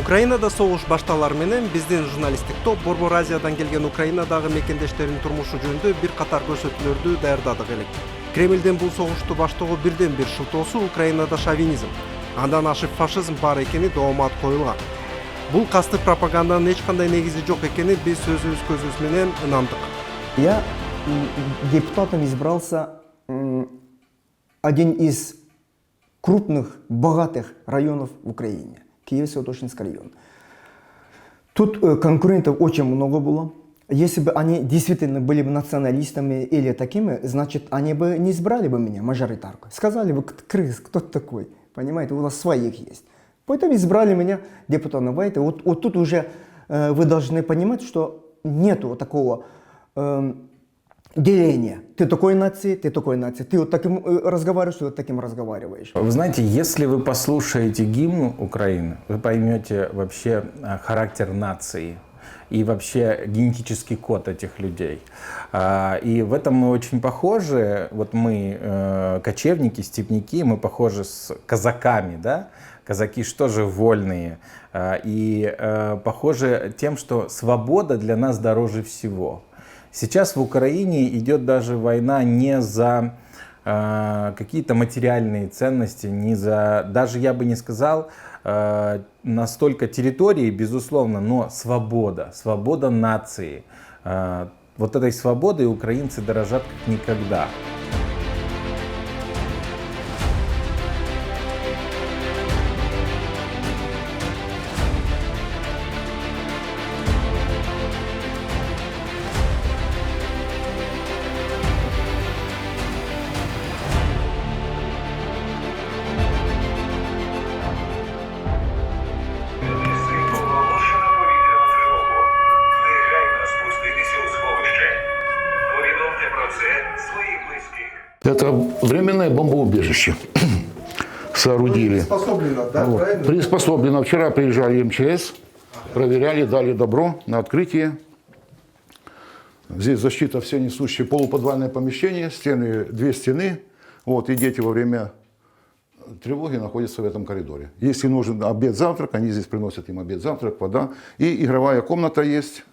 Украинада согуш башталар менен биздин журналисттик топ Борбор Азиядан келген Украинадагы мекендештеринин турмушу жөнүндө бир катар көрсөтүүлөрдү даярдадык элек. Кремлдин бул согушту баштоого бирден бир шылтоосу Украинада шовинизм, андан ашып фашизм бар экени доомат коюлган. Бул кастык пропаганданын эч кандай негизи жок экенин биз өзүбүз көзүбүз менен ынандык. Я депутатом избрался один из крупных, богатых районов в Украине. Киево-Святошинский район. Тут конкурентов очень много было. Если бы они действительно были бы националистами или такими, значит, они бы не избрали бы меня, мажоритарку. Сказали бы, крыс, кто ты такой? Понимаете, у нас своих есть. Поэтому избрали меня депутатом. Вот тут уже вы должны понимать, что нету такого деления. Ты такой нации, ты такой нации. Ты вот таким разговариваешь, ты вот таким разговариваешь. Вы знаете, если вы послушаете гимн Украины, вы поймете вообще характер нации и вообще генетический код этих людей. И в этом мы очень похожи. Вот мы кочевники, степняки, мы похожи с казаками, да? Казаки что же вольные. И похожи тем, что свобода для нас дороже всего. Сейчас в Украине идет даже война не за какие-то материальные ценности, не за, даже я бы не сказал, настолько территории, безусловно, но свобода, свобода нации. Вот этой свободой украинцы дорожат как никогда. Это временное бомбоубежище соорудили. Приспособлено, да, вот. Правильно? Приспособлено. Вчера приезжали МЧС, проверяли, дали добро на открытие. Здесь защита все несущие, полуподвальное помещение, стены, две стены. Вот, и дети во время тревоги находятся в этом коридоре. Если нужен обед-завтрак, они здесь приносят им обед-завтрак, вода. И игровая комната есть.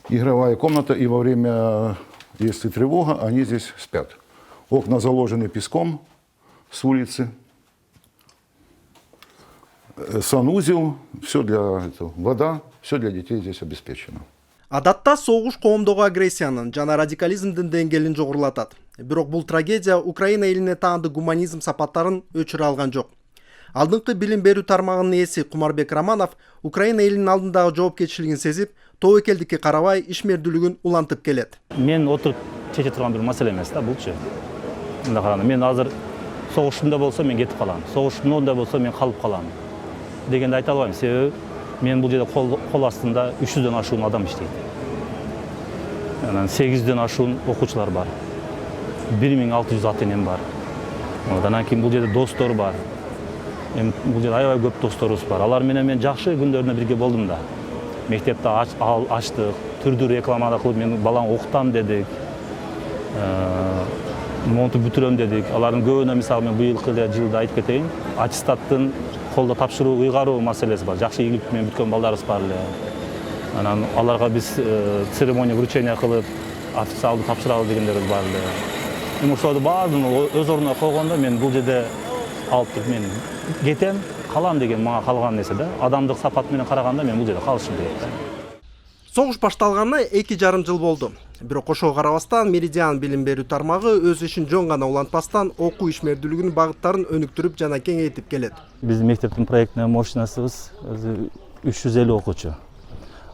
Игровая комната, и во время, если тревога, они здесь спят. Окна заложены песком с улицы. Санузел, все для этого, вода, все для детей здесь обеспечено. Адатта согуш коомдогу агрессиянын жана радикализмдин деңгээлин жогорулатат. Бирок бул трагедия Украина элине таандык гуманизм сапаттарын өчүрө алган жок. Алдыңкы билим берүү тармагынын ээси Кумарбек Романов Украина элинин алдындагы жоопкерчилигин сезип, тобокелдикке карабай ишмердүүлүгүн улантып келет. Мен отуруп чече турган бир маселе эмес да булчу. Мындай караганда мен азыр согуштунда болсо мен кетип калам, согуштунда болсо мен калып калам дегенди айта албайм. Себеби мен бул жерде кол астында 300дөн ашуун адам иштейт. Анан 800дөн ашуун окуучулар бар. 1600 ата-энем бар. Андан кийин бул жерде достор бар. Бул жерде аябай көп досторубуз бар. Алар менен мен жакшы күндөрүндө бирге болдум да. Мектепте ачтык, түрдүү рекламада кылып мен баланы окутам дедик. Монтуп бүтүрөм дедик. Алардын көбүнө мисалы мен быйылкы жылда айтып кетейин, аттестаттын колдо тапшыруу, ыйгаруу маселеси бар. Жакшы ийгилик менен бүткөн балдарыбыз бар эле. Анан аларга биз церемония вручения кылып, официалдуу тапшыралы дегендерибиз бар эле. Ошолорду баардыгын өз ордуна койгондо мен бул жерде алып туруп мен кетем, калам деген мага калган нерсе да. Адамдык сапат менен караганда мен бул жерде калышым керек. Согуш башталганына 2,5 жыл болду. Бирок ошого карабастан Меридиан билим берүү тармагы өз ишин жөн гана улантпастан окуу ишмердүүлүгүнүн багыттарын өнүктүрүп жана кеңейтип келет. Биздин мектептин проектный мощностубуз 350 окуучу.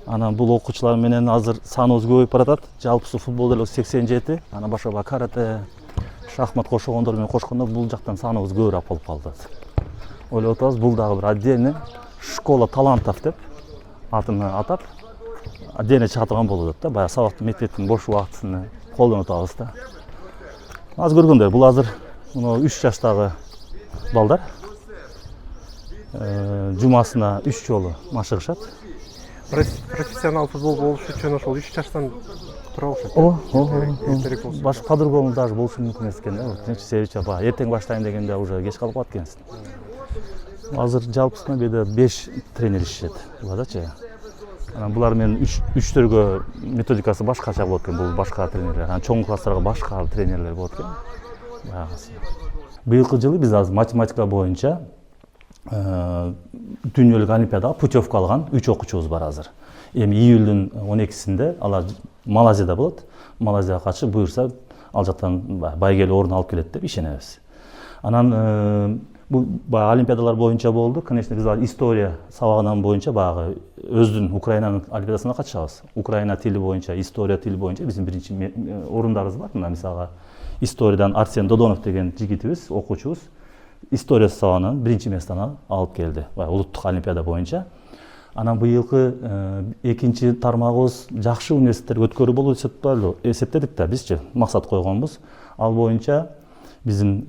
Анан бул окуучулар менен азыр саныбыз көбөйүп баратат. Жалпысы футбол деле 87, анан башка карате, шахмат кошогондор менен кошкондо бул жактан саныбыз көбүрөөк болуп калды. Ойлоп атабыз, бул дагы бир отдельный школа талантов деп атын атап отдельно чыгатылган болот да. Баягы сабактын мектептин бош убактысын колдонуп атабыз да. Азыр көргөндөр бул азыр 3 жаштагы балдар жумасына 3 жолу машыгышат. профессионал футбол болуш үчүн ошол 3 жаштан тура окшойт. Эртерээк болсо. Башка кадыргоң даже болушу мүмкүн эмес экен да. Тинч себепчи баягы эртең баштайын дегенде уже кеч калып калат экенсиң. Азыр жалпысына беде 5 тренер ишет. Булардачы. Анан булар менен үчтөргө методикасы башкача болот экен. Бул башка тренерлер. Анан чоң класстарга башка тренерлер болот экен. Баягысы. Быйылкы жылы биз азыр математика боюнча дүйнөлүк олимпиадага путевка алган 3 окуучубуз бар азыр. Эми июлдун 12-синде алар Малайзияда болот. Малайзияга катышып буюрса ал жактан байгеле орун алып келет деп ишенебиз. Анан бул олимпиадалар боюнча болду. Конечно, биз история сабагынан боюнча баягы өздүн Украинанын олимпиадасына катышабыз. Украина тили боюнча, история тили боюнча биздин биринчи орундарыбыз бар. Мына мисалга историядан Арсен Додонов деген жигитибиз, окуучубуз история сабагынан биринчи местени алып келди. Улуттук олимпиада боюнча. Анан быйылкы экинчи тармагыбыз жакшы университеттерге өткөрүү болуп эсептедик да бизчи максат койгонбуз. Ал боюнча биздин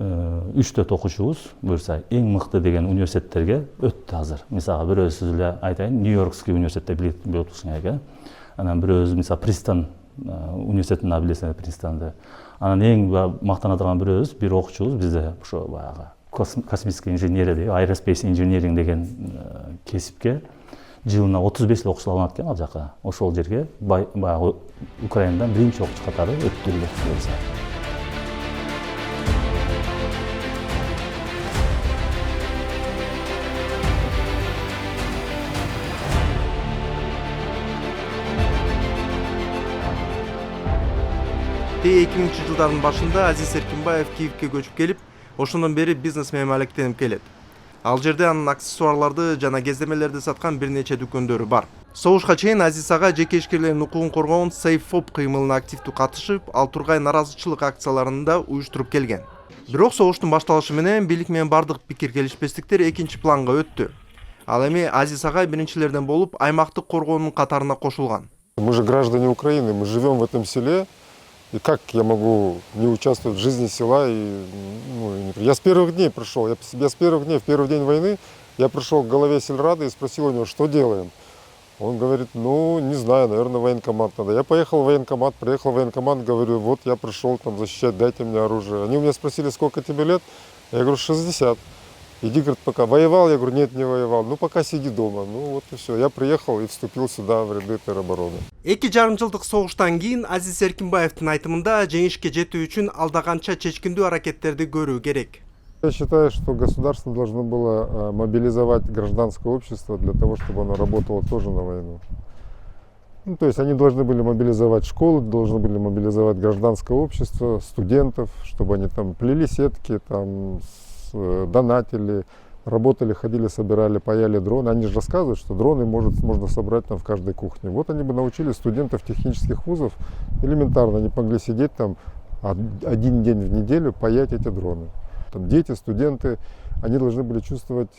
3-4 окуучубуз буюрса эң мыкты деген университеттерге өттү азыр. Мисалга бирөөсү эле айтайын, Нью-Йоркский университетте билет болушуң экен. Анан бирөөсү мисалы Принстон университетин билесиңер, Принстонду. Анан эң мактана турган бирөөбүз, бир окуучубуз бизде ошо баягы космическая инженерия деген, aerospace engineering деген кесипке жылына 35 окуучу алынат экен ал жака. Ошол жерге баягы Украинадан биринчи окуучу катары өттүрүлөт. Те 2000-жылдардын башында Азиз Эркинбаев Киевке көчүп келип, ошондон бери бизнес менен алектенип келет. Ал жерде анын аксессуарларды жана кездемелерди саткан бир нече дүкөндөрү бар. Согушка чейин Азиз ага жеке ишкерлердин укугун коргоон Сейф-ФОП кыймылына активдүү катышып, ал тургай наразычылык акцияларын да уюштуруп келген. Бирок согуштун башталышы менен бийлик менен бардык пикир келишпестиктер экинчи планга өттү. Ал эми Азиз ага биринчилерден болуп аймактык коргоонун катарына кошулган. Мы же граждане Украины, мы живем в этом селе. И как я могу не участвовать в жизни села? Я с первых дней пришел, в первый день войны, я пришел к главе сельрады и спросил у него, что делаем. Он говорит, не знаю, наверное, военкомат надо. Я приехал в военкомат, говорю, вот я пришел там защищать, дайте мне оружие. Они у меня спросили, сколько тебе лет? Я говорю, 60. Иди, говорит, пока воевал, я говорю, нет, не воевал. Пока сиди дома. Вот и все. Я приехал и вступил сюда в ряды теробороны. 2,5 жылдык согуштан кийин Азиз Эркинбаевдин айтымында жеңишке жетүү үчүн алда канча чечкиндүү аракеттерди көрүү керек. Я считаю, что государство должно было мобилизовать гражданское общество для того, чтобы оно работало тоже на войну. То есть они должны были мобилизовать школы, должны были мобилизовать гражданское общество, студентов, чтобы они там плели сетки, там донатили, работали, ходили, собирали, паяли дроны. Они же рассказывают, что дроны можно собрать там в каждой кухне. Вот они бы научили студентов технических вузов элементарно, они могли сидеть там один день в неделю, паять эти дроны. Там дети, студенты, они должны были чувствовать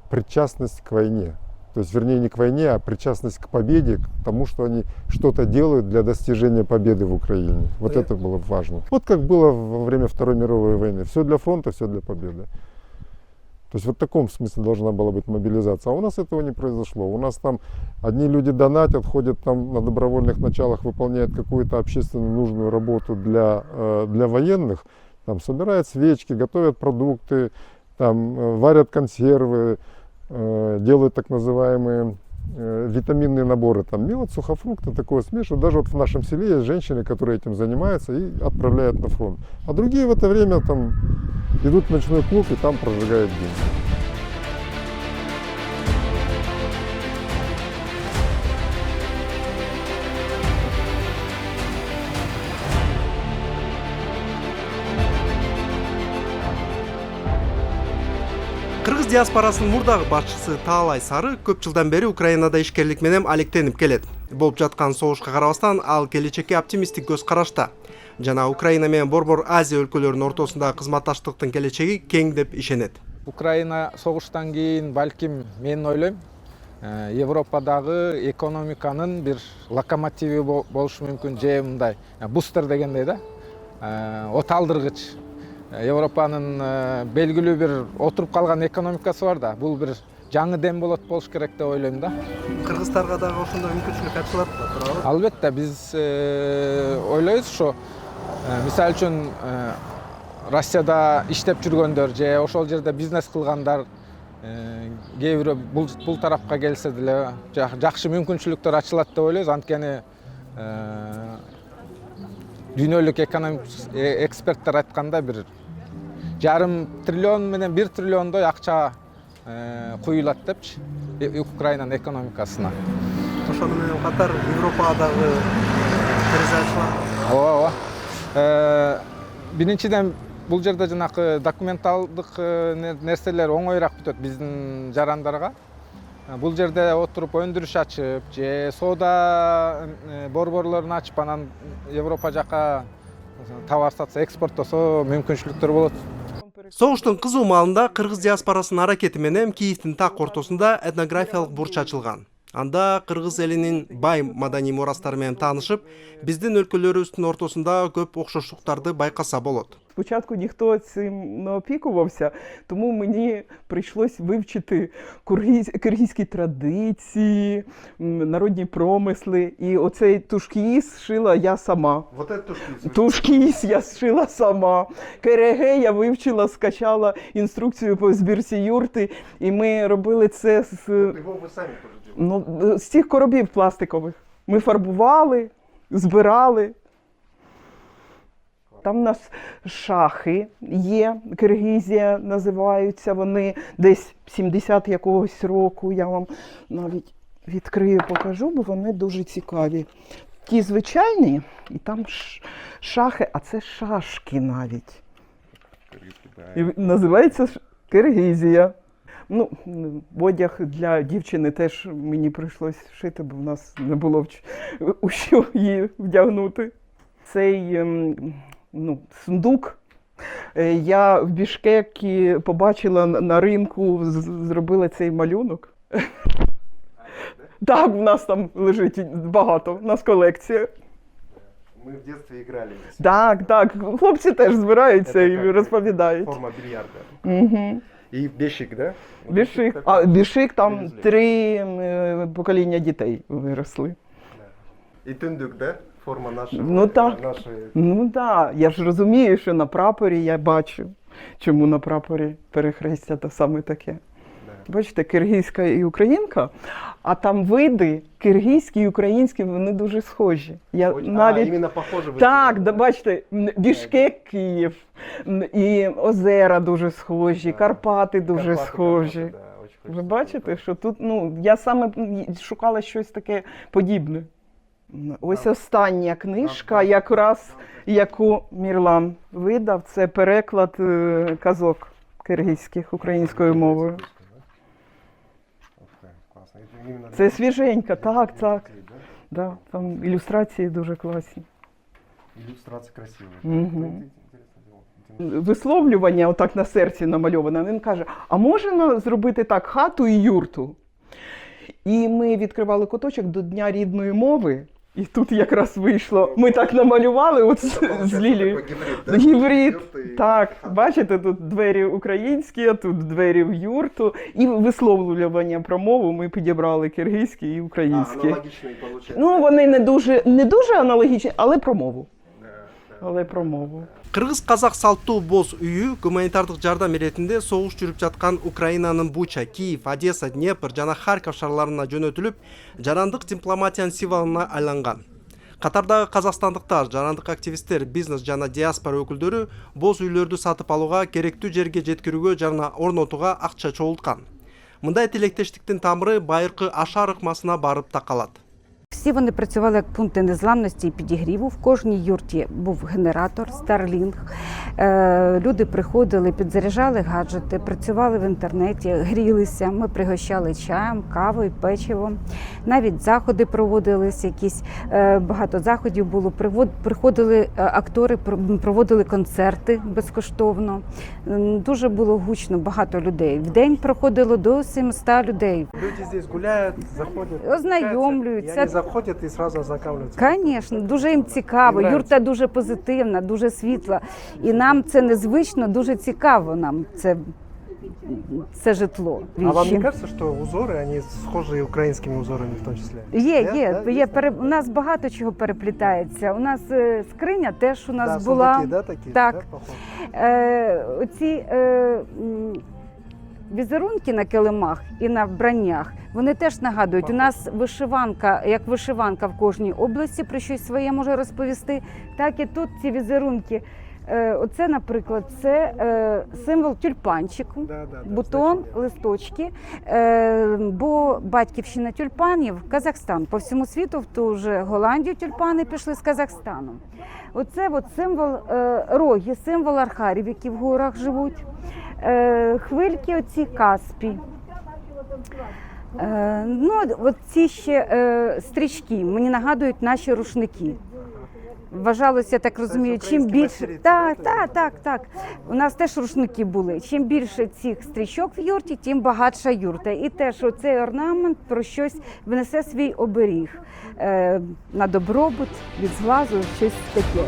причастность к войне. То есть, вернее, не к войне, а причастность к победе, к тому, что они что-то делают для достижения победы в Украине. Вот это было важно. Вот как было во время Второй мировой войны. Все для фронта, все для победы. То есть, вот в таком смысле должна была быть мобилизация. А у нас этого не произошло. У нас там одни люди донатят, ходят там на добровольных началах, выполняют какую-то общественно нужную работу для военных. Там собирают свечки, готовят продукты, там варят консервы, делают так называемые витаминные наборы, там мед, сухофрукты, такое смешивают. Даже вот в нашем селе есть женщины, которые этим занимаются и отправляют на фронт. А другие в это время там идут в ночной клуб и там прожигают деньги. Кыргыз диаспорасынын мурдагы башчысы Таалай Сары көп жылдан бери Украинада ишкерлик менен алектенип келет. Болуп жаткан согушка карабастан ал келечекке оптимисттик көз карашта жана Украина менен Борбор Азия өлкөлөрүнүн ортосундагы кызматташтыктын келечеги кең деп ишенет. Украина согуштан кийин балким мен ойлойм Европадагы экономиканын бир локомотиви болушу мүмкүн, же мындай бустер дегендей да, оталдыргыч. Европанын белгилүү бир отуруп калган экономикасы бар да, бул бир жаңы дем болот болуш керек деп ойлойм да. Кыргыздарга дагы ошондой мүмкүнчүлүк ачылат да, туурабы? Албетте биз ойлойбуз ушу мисалы үчүн Россияда иштеп жүргөндөр же ошол жерде бизнес кылгандар кээ бирөө бул тарапка келсе деле жакшы мүмкүнчүлүктөр ачылат деп ойлойбуз. Анткени дүйнөлүк эксперттер айткандай бир 1,5 триллион менен 1 триллиондой акча куюлат депчи Украинанын экономикасына. Ошону менен катар Европага дагы терезе ачылат. Ооба. Биринчиден бул жерде жанакы документалдык нерселер оңоюраак бүтөт биздин жарандарга. Бул жерде отуруп өндүрүш ачып же соода борборлорун ачып анан Европа жака товар сатса, экспорттосо мүмкүнчүлүктөр болот. Согуштун кызуу маалында кыргыз диаспорасынын аракети менен Киевдин так ортосунда этнографиялык бурч ачылган. Анда кыргыз элинин бай маданий мурастары менен таанышып, биздин өлкөлөрүбүздүн ортосунда көп окшоштуктарды байкаса болот. Спочатку ніхто цим не опікувався, тому мені прийшлось вивчити киргизькі традиції, народні промисли. І оцей тушкіс шила я сама. Вот это тушкиз. Тушкіс я шила сама. Кереге я вивчила, скачала інструкцію по збірці юрти. І ми робили це з тих коробів пластикових. Ми фарбували, збирали. Там у нас шахи є, Киргизія називаються, вони десь 70 якогось року, я вам навіть відкрию, покажу, бо вони дуже цікаві. Ті звичайні, і там шахи, а це шашки навіть. І називається Киргизія. Ну, одяг для дівчини теж мені прийшлось шити, бо в нас не було у що її вдягнути. Цей сундук я в Бішкекі побачила на ринку, зробила цей малюнок. Так, в нас там лежить багато, у нас колекція. Ми в дитинстві грали. Так, хлопці теж збираються і розповідають. Форма більярда. І бішик, да? Бішик, там 3 покоління дітей виросли. І тундук, да? Форма нашої. Ну так, я ж розумію, що на прапорі я бачу, чому на прапорі перехрестя то саме таке. Бачите, киргизька і українка, а там види киргизькі і українські, вони дуже схожі. Іменно похожі. Так, бачите, Бішкек, Київ, і озера дуже схожі, Карпати дуже схожі. Ви бачите, що тут, я саме шукала щось таке подібне. Ось остання книжка, якраз яку Мірлан видав, це переклад казок киргизьких українською мовою. Це свіженька, так. Да, там ілюстрації дуже класні. Ілюстрації красиві. Висловлювання отак на серці намальоване. Він каже, а можна зробити так хату і юрту? І ми відкривали куточок до Дня рідної мови. І тут якраз вийшло, ми так намалювали от з Лілією. Гібрид. Так, бачите, тут двері українські, а тут двері в юрту. І висловлювання про мову ми підібрали киргизькі і українські. Аналогічні, виходить. Вони не дуже аналогічні, але про мову. Кыргыз-казак салттуу боз үйү гуманитардык жардам иретинде согуш жүрүп жаткан Украинанын Буча, Киев, Одесса, Днепр жана Харьков шаарларына жөнөтүлүп, жарандык дипломатиянын символуна айланган. Катардагы казакстандыктар, жарандык активисттер, бизнес жана диаспора өкүлдөрү боз үйлөрдү сатып алууга, керектүү жерге жеткирүүгө жана орнотууга акча чогулткан. Мындай тилектештиктин тамыры байыркы Ашар ыкмасына барып такалат. Всі вони працювали як пункти незламності і підігріву. В кожній юрті був генератор, Starlink. Люди приходили, підзаряджали гаджети, працювали в інтернеті, грілися. Ми пригощали чаєм, кавою, печивом. Навіть заходи проводились, якісь багато заходів було. Приходили актори, проводили концерти безкоштовно. Дуже було гучно, багато людей. В день проходило до 700 людей. Люди здесь гуляют, заходят, ознайомлюються. заходять і одразу ознакомлюються. Звісно, дуже їм цікаво. Юрта дуже позитивна, дуже світла. І нам це незвично, дуже цікаво нам це це житло. А вам Вічі. не кажется, что узоры, они схожи и украинскими узорами в том числе? У нас багато чого переплітається. У нас скриня теж у нас Да, була. сундуки, да, такие? Так. Да, похоже? Оці візерунки на килимах і на вбраннях, вони теж нагадують. У нас вишиванка, як вишиванка в кожній області, про щось своє може розповісти, так і тут ці візерунки. Оце, наприклад, це символ тюльпанчику, Да, бутон, значення. листочки, бо батьківщина тюльпанів – Казахстан. По всьому світу, в ту ж Голландію тюльпани пішли з Казахстану. Оце от символ роги, символ архарів, які в горах живуть. Хвильки оці Каспій. Ну, от ці ще стрічки мені нагадують наші рушники. Вважалося, я так розумію, чим українські більше. мастериці, Так. У нас теж рушники були. Чим більше цих стрічок в юрті, тим багатша юрта. І теж оцей орнамент про щось внесе свій оберіг на добробут, від зглазу, щось таке.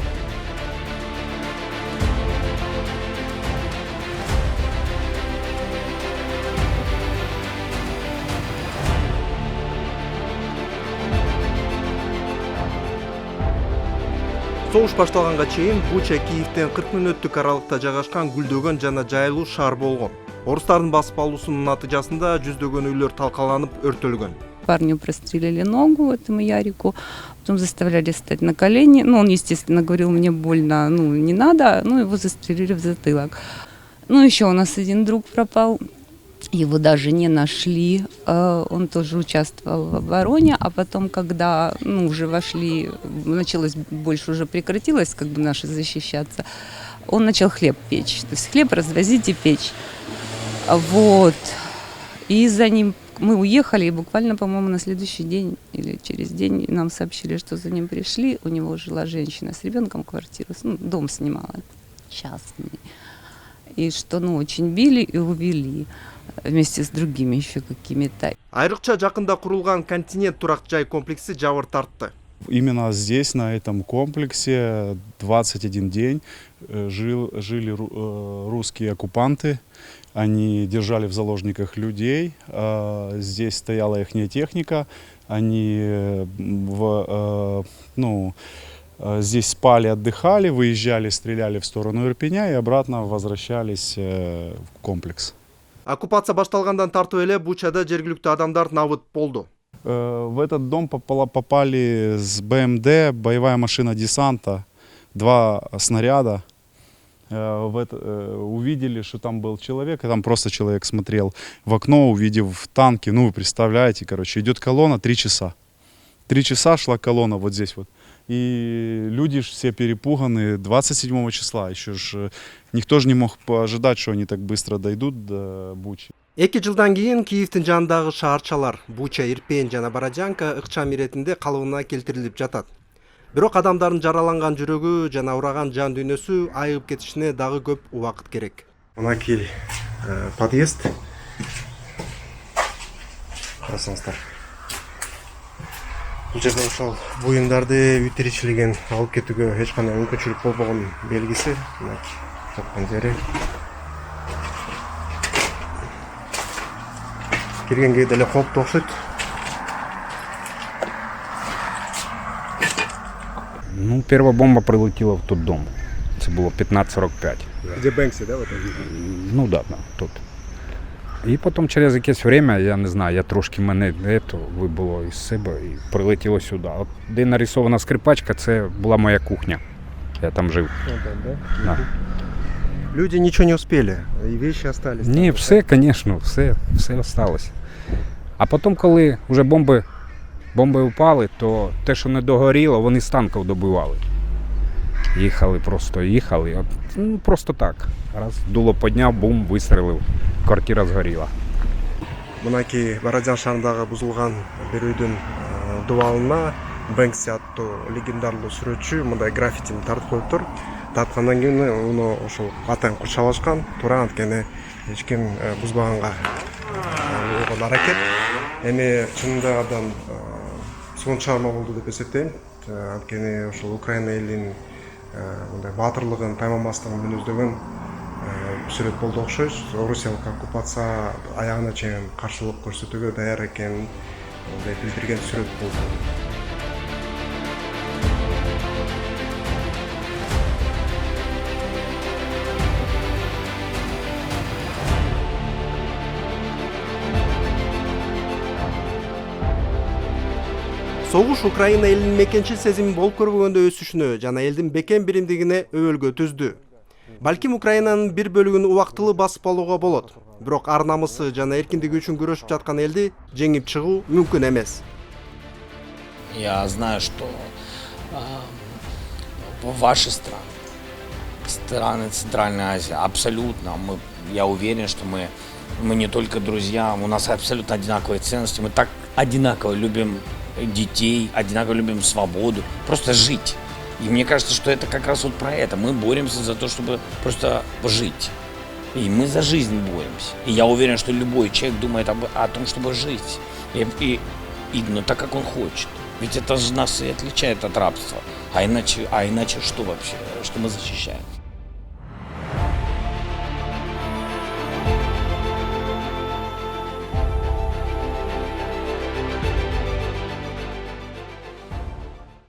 Согуш башталганга чейин Буча Киевтен 40 мүнөттүк аралыкта жайгашкан гүлдөгөн жана жайылуу шаар болгон. Орустардын басып алуусунун натыйжасында жүздөгөн үйлөр талкаланып өртөлгөн. Парню прострелили ногу этому Ярику, потом заставляли встать на колени. Ну, он, естественно, говорил, мне больно, ну, не надо, ну, его застрелили в затылок. Ну, еще у нас один друг пропал, его даже не нашли, он тоже участвовал в обороне, а потом, когда, ну, уже вошли, началось, больше уже прекратилось, как бы, наши защищаться, он начал хлеб печь, то есть хлеб развозить и печь. Вот. И за ним мы уехали, и буквально, по-моему, на следующий день или через день нам сообщили, что за ним пришли. У него жила женщина с ребенком, квартиру, ну, дом снимала, частный. И что, ну, очень били и увели вместе с другими еще какими-то. Айрыкча жакында курулган континент турак жай комплекси жабыр тартты. Именно здесь, на этом комплексе, 21 день жили русские оккупанты. Они держали в заложниках людей. Здесь стояла их техника. Они здесь спали, отдыхали, выезжали, стреляли в сторону Ирпеня и обратно возвращались в комплекс. Оккупация башталгандан тартып эле Бучада жергиликтүү адамдар набыт болду. В этот дом попали с БМД, боевая машина десанта, 2 снаряда. Увидели, что там был человек, и там просто человек смотрел в окно, увидев танки. Ну, вы представляете, короче, идет колонна 3 часа. 3 часа шла колонна вот здесь вот. И люди все перепуганы 27 числа. Еще ж никто же не мог ожидать, что они так быстро дойдут до Бучи. 2 жылдан кийин Киевдин жанындагы шаарчалар Буча, Ирпень жана Бородянка ыкчам иретинде калыбына келтирилип жатат. Бирок адамдардын жараланган жүрөгү жана ураган жан дүйнөсү айыгып кетишине дагы көп убакыт керек. Мынакей подъезд. Карасаңыздар. Бул жерде ошол буюңдарды үй тиричилигин алып кетүүгө эч кандай мүмкүнчүлүк болбогон белгиси. Мынакей жапкан жери. Киргенге деле кооптуу окшойт. Ну, первая бомба прилетела в тот дом. Это было 15:45. Где Бэнкси, да, в этом? Ну да, тут. І потім через якесь время, я не знаю, я трошки мене вибило із себе і прилетіло сюди. От де нарисована скрипачка, це була моя кухня. Я там жив. Да. Люди ничего не успели, и вещи остались. Ні, все, звісно, все осталось. А потім, коли вже бомби впали, то те, що не догоріло, вони з танків добивали. Їхали, просто так. Раз дуло підняв, бум, вистрелив, квартира згоріла. Мынакей Бородян шаарындагы бузулган бир үйдүн дубалына Бэнкси аттуу легендарлуу сүрөтчү мындай граффитини тартып коюптур. Тарткандан кийин уну ошол атаң курчалашкан, туура анткени эч ким бузбаганга болгон аракет. Эми чынында адам сонун чыгарма болду деп эсептейм. Анткени ошол Украина элинин мындай баатырлыгын, таймамастыгын мүнөздөгөн сүрөт болду окшойт. Орусиялык оккупация аягына чейин каршылык көрсөтүүгө даяр экенин билдирген сүрөт болду. Согуш Украина элинин мекенчил сезими болуп көрбөгөндө өсүшүнө жана элдин бекем биримдигине өбөлгө түздү. Балким Украинанын бир бөлүгүн убактылуу басып алууга болот. Бирок ар намысы жана эркиндиги үчүн күрөшүп жаткан элди жеңип чыгуу мүмкүн эмес. Я знаю, что ваши страны Центральной Азии, абсолютно, я уверен, что мы не только друзья, у нас абсолютно одинаковые ценности, мы так одинаково любим детей, одинаково любим свободу, просто жить. И мне кажется, что это как раз вот про это. Мы боремся за то, чтобы просто жить. И мы за жизнь боремся. И я уверен, что любой человек думает о том, чтобы жить. И так, как он хочет. Ведь это же нас и отличает от рабства. А иначе что вообще? Что мы защищаем?